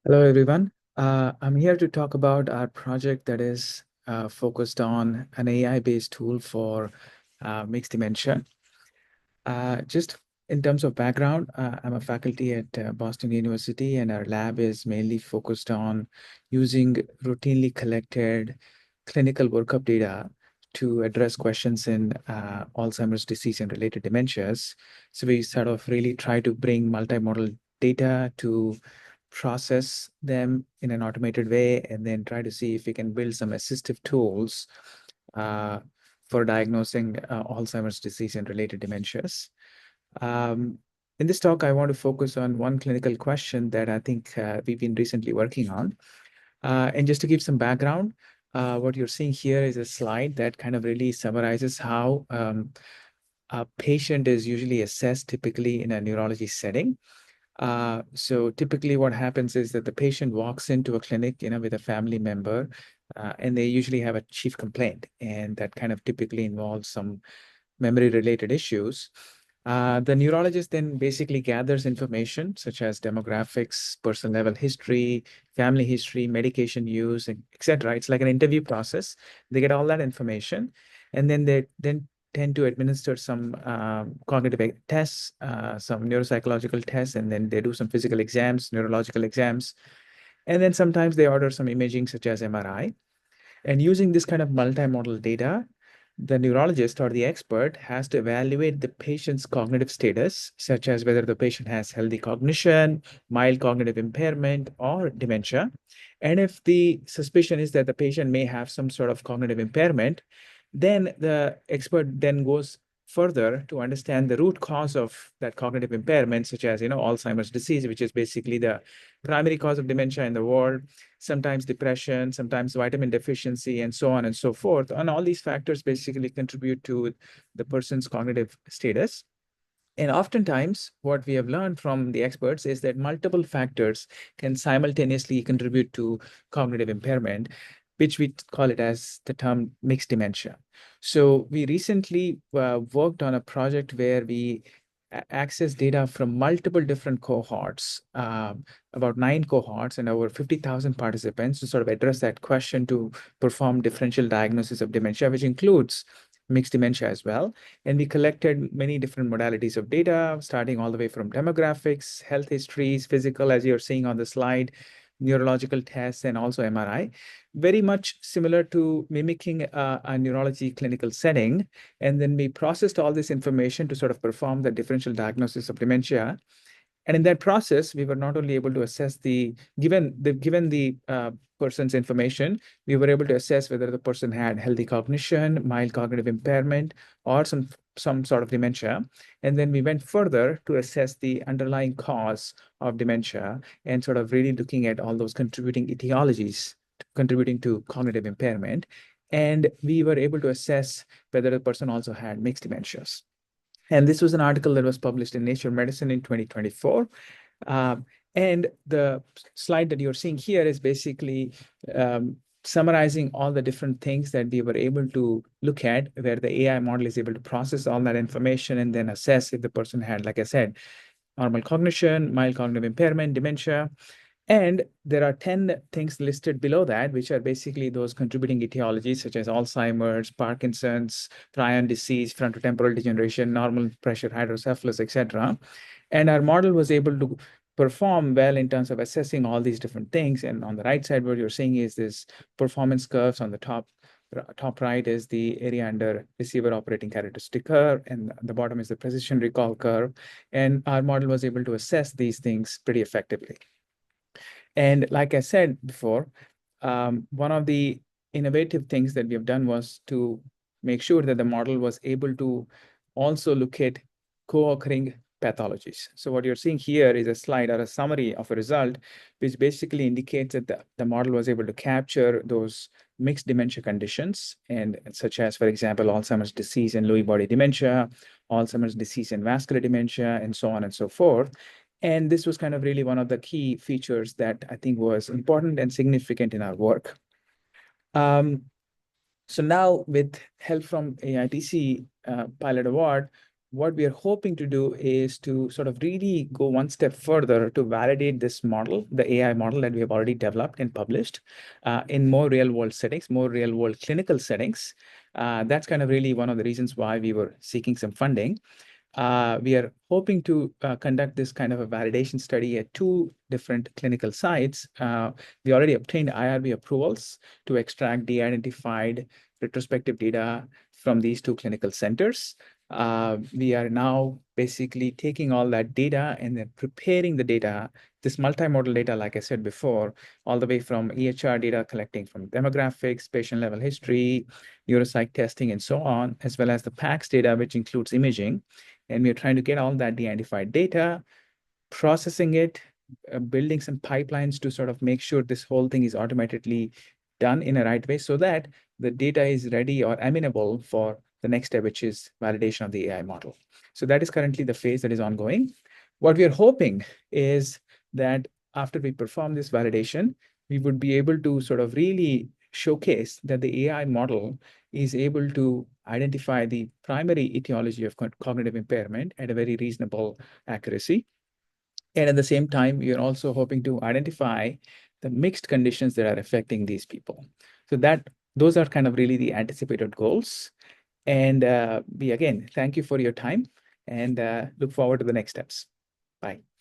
Hello, everyone. I'm here to talk about our project that is focused on an AI-based tool for mixed dementia. Just in terms of background, I'm a faculty at Boston University, and our lab is mainly focused on using routinely collected clinical workup data to address questions in Alzheimer's disease and related dementias. So we sort of really try to bring multimodal data to process them in an automated way and then try to see if we can build some assistive tools uh, for diagnosing Alzheimer's disease and related dementias. Um, in this talk, I want to focus on one clinical question that I think we've been recently working on. And just to give some background, what you're seeing here is a slide that kind of really summarizes how a patient is usually assessed typically in a neurology setting. So typically what happens is that the patient walks into a clinic, with a family member, and they usually have a chief complaint, and that kind of typically involves some memory related issues. The neurologist then basically gathers information such as demographics, personal level history, family history, medication use, etc. It's like an interview process. They get all that information, and then they then tend to administer some cognitive tests, some neuropsychological tests, and then they do some physical exams, neurological exams, and then sometimes they order some imaging such as MRI. And using this kind of multimodal data, the neurologist or the expert has to evaluate the patient's cognitive status, such as whether the patient has healthy cognition, mild cognitive impairment, or dementia. And if the suspicion is that the patient may have some sort of cognitive impairment, then the expert then goes further to understand the root cause of that cognitive impairment, such as Alzheimer's disease, which is basically the primary cause of dementia in the world, sometimes depression, sometimes vitamin deficiency, and so on and so forth. And all these factors basically contribute to the person's cognitive status. And oftentimes, what we have learned from the experts is that multiple factors can simultaneously contribute to cognitive impairment, which we call it as the term mixed dementia. So we recently worked on a project where we access data from multiple different cohorts, about 9 cohorts and over 50,000 participants to sort of address that question to perform differential diagnosis of dementia, which includes mixed dementia as well. And we collected many different modalities of data, starting all the way from demographics, health histories, physical, as you're seeing on the slide, neurological tests, and also MRI. Very much similar to mimicking a neurology clinical setting. And then we processed all this information to sort of perform the differential diagnosis of dementia. And in that process, we were not only able to assess given the person's information, we were able to assess whether the person had healthy cognition, mild cognitive impairment, or some sort of dementia. And then we went further to assess the underlying cause of dementia and sort of really looking at all those contributing etiologies contributing to cognitive impairment. And we were able to assess whether the person also had mixed dementias. And this was an article that was published in Nature Medicine in 2024. And the slide that you're seeing here is basically summarizing all the different things that we were able to look at, where the AI model is able to process all that information and then assess if the person had, like I said, normal cognition, mild cognitive impairment, dementia. And there are 10 things listed below that, which are basically those contributing etiologies, such as Alzheimer's, Parkinson's, prion disease, frontotemporal degeneration, normal pressure hydrocephalus, etc. And our model was able to perform well in terms of assessing all these different things. And on the right side, what you're seeing is this performance curves. On the top right is the area under receiver operating characteristic curve, and the bottom is the precision recall curve. And our model was able to assess these things pretty effectively. And like I said before, one of the innovative things that we have done was to make sure that the model was able to also look at co-occurring pathologies. So what you're seeing here is a slide or a summary of a result, which basically indicates that the model was able to capture those mixed dementia conditions, and such as, for example, Alzheimer's disease and Lewy body dementia, Alzheimer's disease and vascular dementia, and so on and so forth. And this was kind of really one of the key features that I think was important and significant in our work. So now with help from AITC Pilot Award, what we are hoping to do is to sort of really go one step further to validate this model, the AI model that we have already developed and published in more real world settings, more real world clinical settings. That's kind of really one of the reasons why we were seeking some funding. We are hoping to conduct this kind of a validation study at two different clinical sites. We already obtained IRB approvals to extract de-identified retrospective data from these two clinical centers. We are now basically taking all that data and then preparing the data, this multimodal data, like I said before, all the way from EHR data collecting from demographics, patient level history, neuropsych testing, and so on, as well as the PACS data, which includes imaging. And we're trying to get all that de-identified data, processing it, building some pipelines to sort of make sure this whole thing is automatically done in a right way so that the data is ready or amenable for the next step, which is validation of the AI model. So that is currently the phase that is ongoing. What we are hoping is that after we perform this validation, we would be able to sort of really showcase that the AI model is able to identify the primary etiology of cognitive impairment at a very reasonable accuracy. And at the same time, we are also hoping to identify the mixed conditions that are affecting these people. So that those are kind of really the anticipated goals. And we again thank you for your time and look forward to the next steps. Bye.